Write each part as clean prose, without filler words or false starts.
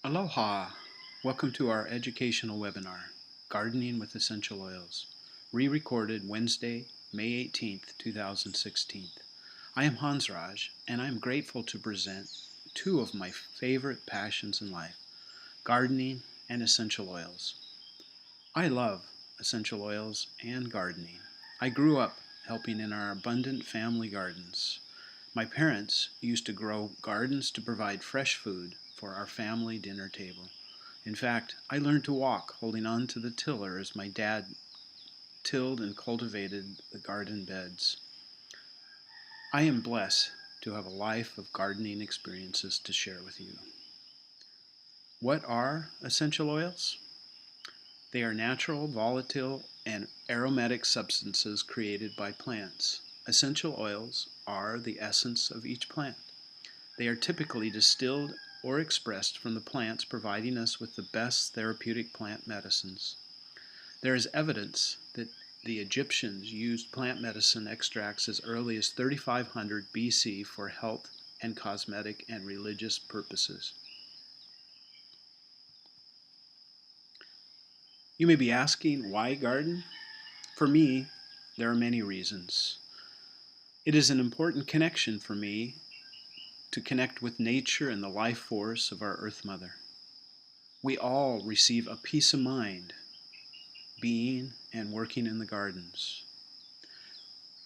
Aloha! Welcome to our educational webinar, Gardening with Essential Oils, re-recorded Wednesday, May 18th, 2016. I am Hans Raj, and I am grateful to present two of my favorite passions in life, gardening and essential oils. I love essential oils and gardening. I grew up helping in our abundant family gardens. My parents used to grow gardens to provide fresh food for our family dinner table. In fact, I learned to walk holding on to the tiller as my dad tilled and cultivated the garden beds. I am blessed to have a life of gardening experiences to share with you. What are essential oils? They are natural, volatile, and aromatic substances created by plants. Essential oils are the essence of each plant. They are typically distilled or expressed from the plants, providing us with the best therapeutic plant medicines. There is evidence that the Egyptians used plant medicine extracts as early as 3500 BC for health and cosmetic and religious purposes. You may be asking, why garden? For me, there are many reasons. It is an important connection for me to connect with nature and the life force of our Earth Mother. We all receive a peace of mind being and working in the gardens.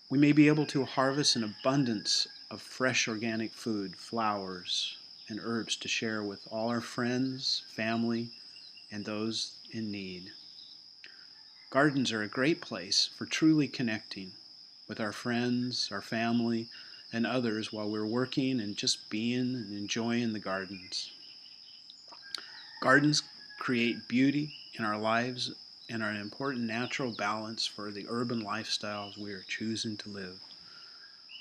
We may be able to harvest an abundance of fresh organic food, flowers, and herbs to share with all our friends, family, and those in need. Gardens are a great place for truly connecting with our friends, our family, and others while we're working and just being and enjoying the gardens. Gardens create beauty in our lives and are an important natural balance for the urban lifestyles we are choosing to live.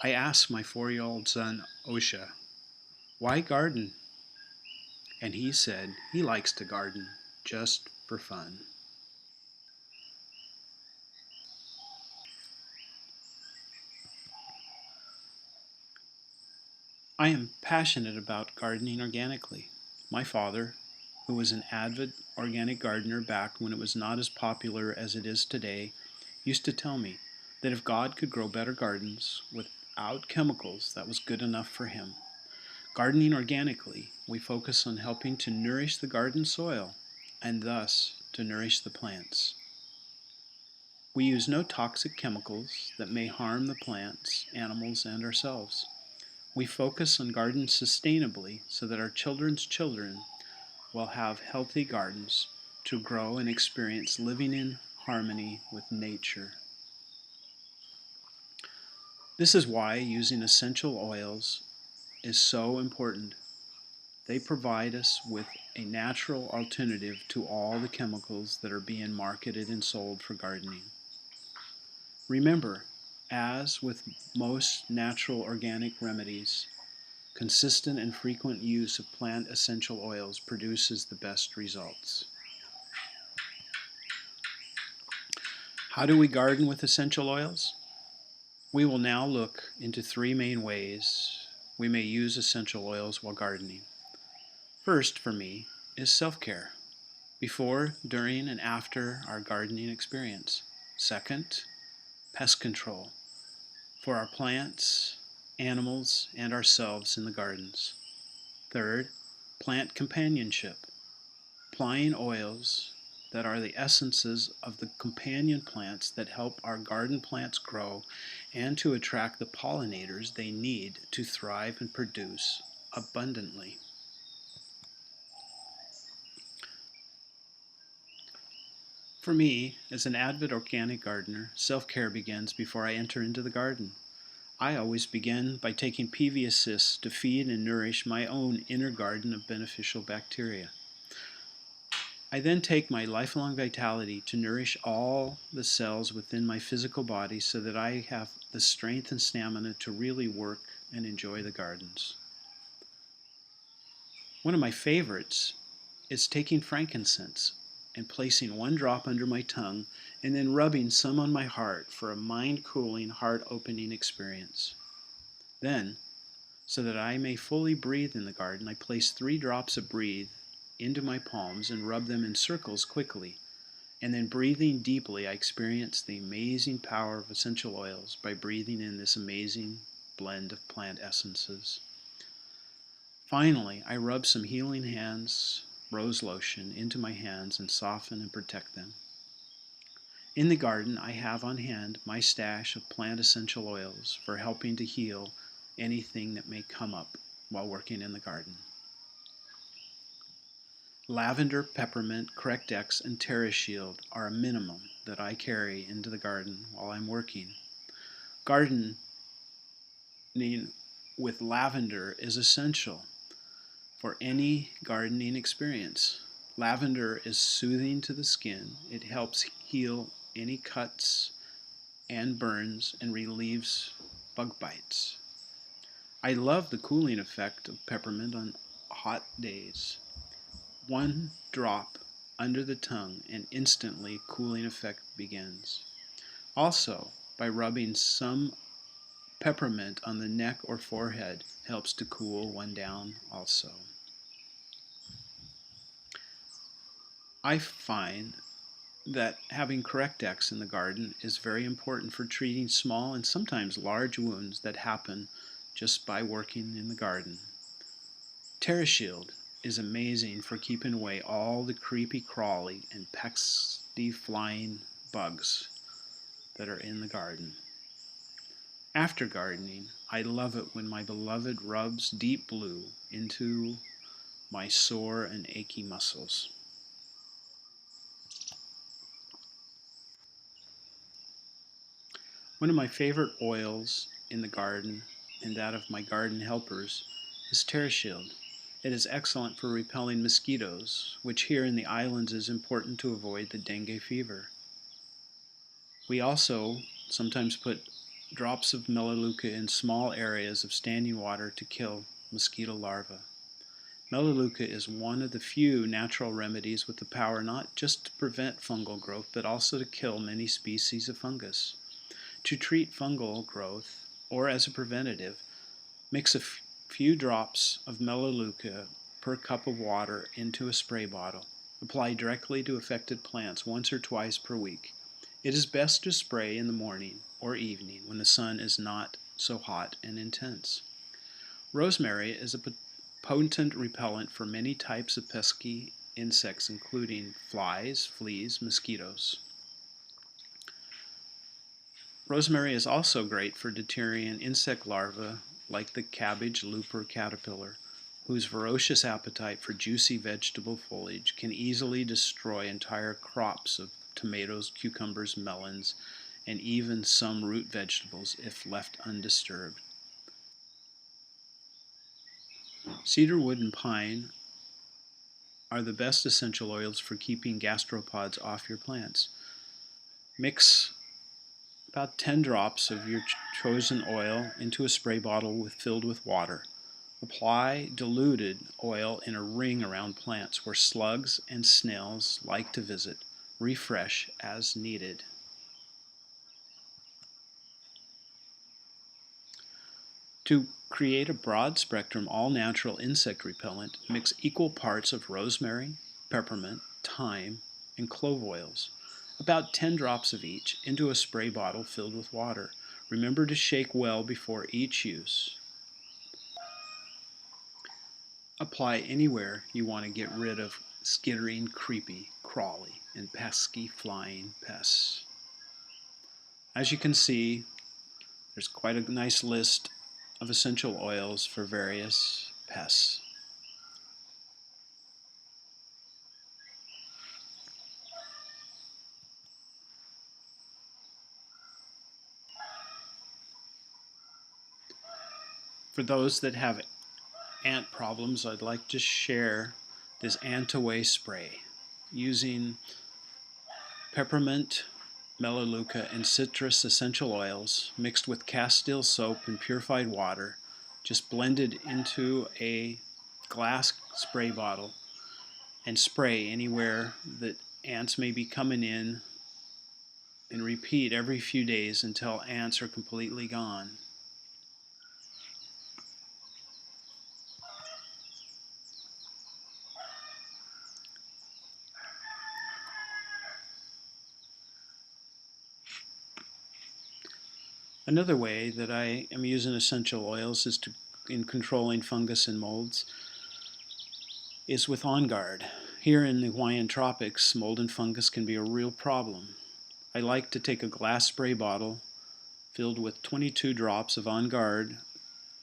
I asked my 4-year-old son, Osha, why garden? And he said he likes to garden just for fun. I am passionate about gardening organically. My father, who was an avid organic gardener back when it was not as popular as it is today, used to tell me that if God could grow better gardens without chemicals, that was good enough for him. Gardening organically, we focus on helping to nourish the garden soil and thus to nourish the plants. We use no toxic chemicals that may harm the plants, animals, and ourselves. We focus on gardens sustainably so that our children's children will have healthy gardens to grow and experience living in harmony with nature. This is why using essential oils is so important. They provide us with a natural alternative to all the chemicals that are being marketed and sold for gardening. Remember, as with most natural organic remedies, consistent and frequent use of plant essential oils produces the best results. How do we garden with essential oils? We will now look into 3 main ways we may use essential oils while gardening. First, for me, is self-care, before, during, and after our gardening experience. Second, pest control, for our plants, animals, and ourselves in the gardens. Third, plant companionship, applying oils that are the essences of the companion plants that help our garden plants grow and to attract the pollinators they need to thrive and produce abundantly. For me, as an avid organic gardener, self-care begins before I enter into the garden. I always begin by taking PV Assist to feed and nourish my own inner garden of beneficial bacteria. I then take my lifelong vitality to nourish all the cells within my physical body so that I have the strength and stamina to really work and enjoy the gardens. One of my favorites is taking frankincense and placing 1 drop under my tongue and then rubbing some on my heart for a mind-cooling, heart-opening experience. Then, so that I may fully breathe in the garden, I place 3 drops of breathe into my palms and rub them in circles quickly. And then breathing deeply, I experience the amazing power of essential oils by breathing in this amazing blend of plant essences. Finally, I rub some Healing Hands rose lotion into my hands and soften and protect them. In the garden, I have on hand my stash of plant essential oils for helping to heal anything that may come up while working in the garden. Lavender, peppermint, Correct-X, and TerraShield are a minimum that I carry into the garden while I'm working. Gardening with lavender is essential for any gardening experience. Lavender is soothing to the skin. It helps heal any cuts and burns and relieves bug bites. I love the cooling effect of peppermint on hot days. One drop under the tongue and instantly cooling effect begins. Also, by rubbing some peppermint on the neck or forehead helps to cool one down also. I find that having Correct-X in the garden is very important for treating small and sometimes large wounds that happen just by working in the garden. TerraShield is amazing for keeping away all the creepy crawly and pesky flying bugs that are in the garden. After gardening, I love it when my beloved rubs Deep Blue into my sore and achy muscles. One of my favorite oils in the garden and that of my garden helpers is TerraShield. It is excellent for repelling mosquitoes, which here in the islands is important to avoid the dengue fever. We also sometimes put drops of Melaleuca in small areas of standing water to kill mosquito larvae. Melaleuca is one of the few natural remedies with the power not just to prevent fungal growth, but also to kill many species of fungus. To treat fungal growth, or as a preventative, mix a few drops of Melaleuca per cup of water into a spray bottle. Apply directly to affected plants once or twice per week. It is best to spray in the morning or evening when the sun is not so hot and intense. Rosemary is a potent repellent for many types of pesky insects, including flies, fleas, mosquitoes. Rosemary is also great for deterring insect larvae like the cabbage looper caterpillar, whose ferocious appetite for juicy vegetable foliage can easily destroy entire crops of tomatoes, cucumbers, melons, and even some root vegetables if left undisturbed. Cedarwood and pine are the best essential oils for keeping gastropods off your plants. Mix about 10 drops of your chosen oil into a spray bottle filled with water. Apply diluted oil in a ring around plants where slugs and snails like to visit. Refresh as needed. To create a broad spectrum all natural insect repellent, mix equal parts of rosemary, peppermint, thyme, and clove oils, about 10 drops of each, into a spray bottle filled with water. Remember to shake well before each use. Apply anywhere you want to get rid of skittering, creepy, crawly, and pesky flying pests. As you can see, there's quite a nice list of essential oils for various pests. For those that have ant problems, I'd like to share this Ant-Away spray using peppermint, Melaleuca, and citrus essential oils mixed with Castile soap and purified water, just blended into a glass spray bottle, and spray anywhere that ants may be coming in, and repeat every few days until ants are completely gone. Another way that I am using essential oils in controlling fungus and molds is with On Guard. Here in the Hawaiian tropics, mold and fungus can be a real problem. I like to take a glass spray bottle filled with 22 drops of On Guard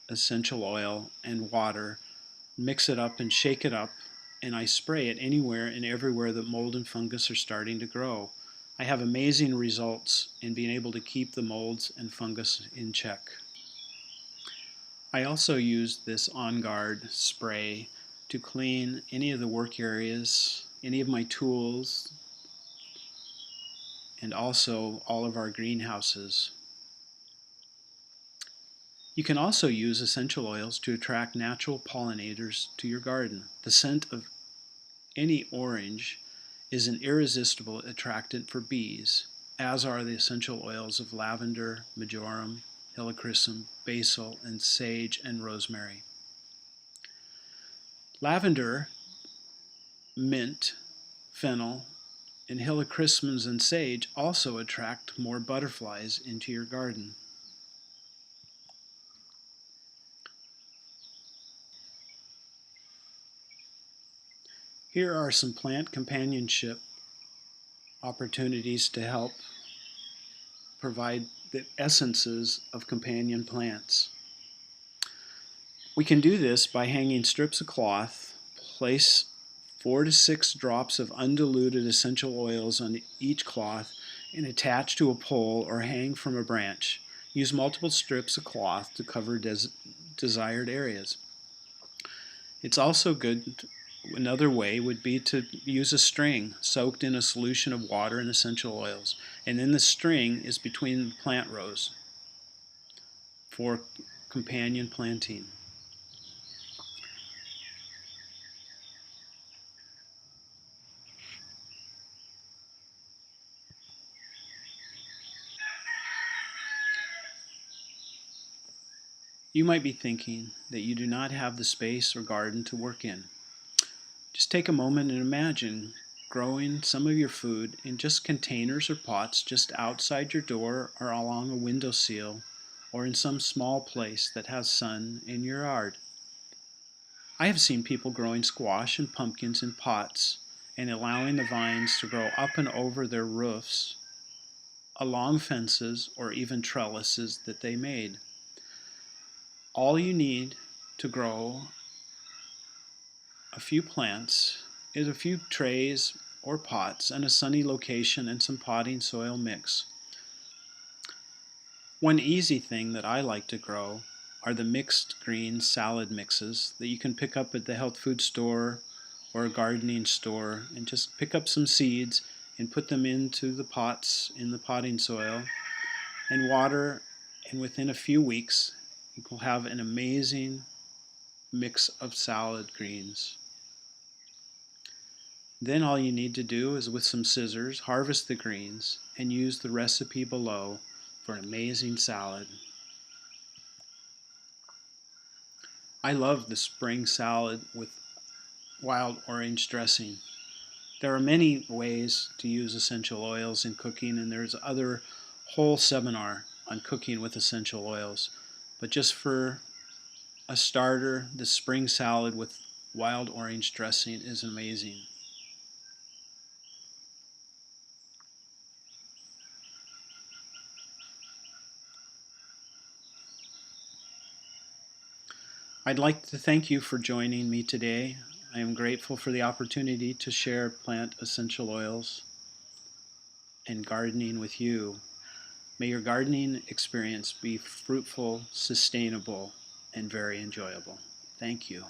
essential oil and water, mix it up and shake it up, and I spray it anywhere and everywhere that mold and fungus are starting to grow. I have amazing results in being able to keep the molds and fungus in check. I also use this On Guard spray to clean any of the work areas, any of my tools, and also all of our greenhouses. You can also use essential oils to attract natural pollinators to your garden. The scent of any orange is an irresistible attractant for bees, as are the essential oils of lavender, marjoram, helichrysum, basil, and sage and rosemary. Lavender, mint, fennel, and helichrysums and sage also attract more butterflies into your garden. Here are some plant companionship opportunities to help provide the essences of companion plants. We can do this by hanging strips of cloth, place 4 to 6 drops of undiluted essential oils on each cloth, and attach to a pole or hang from a branch. Use multiple strips of cloth to cover desired areas. It's also good. Another way would be to use a string soaked in a solution of water and essential oils, and then the string is between the plant rows for companion planting. You might be thinking that you do not have the space or garden to work in. Just take a moment and imagine growing some of your food in just containers or pots just outside your door or along a windowsill or in some small place that has sun in your yard. I have seen people growing squash and pumpkins in pots and allowing the vines to grow up and over their roofs, along fences, or even trellises that they made. All you need to grow a few plants is a few trays or pots and a sunny location and some potting soil mix. One easy thing that I like to grow are the mixed green salad mixes that you can pick up at the health food store or a gardening store, and just pick up some seeds and put them into the pots in the potting soil and water, and within a few weeks you will have an amazing mix of salad greens. Then all you need to do is, with some scissors, harvest the greens and use the recipe below for an amazing salad. I love the spring salad with wild orange dressing. There are many ways to use essential oils in cooking, and there's other whole seminar on cooking with essential oils. But just for a starter, the spring salad with wild orange dressing is amazing. I'd like to thank you for joining me today. I am grateful for the opportunity to share plant essential oils and gardening with you. May your gardening experience be fruitful, sustainable, and very enjoyable. Thank you.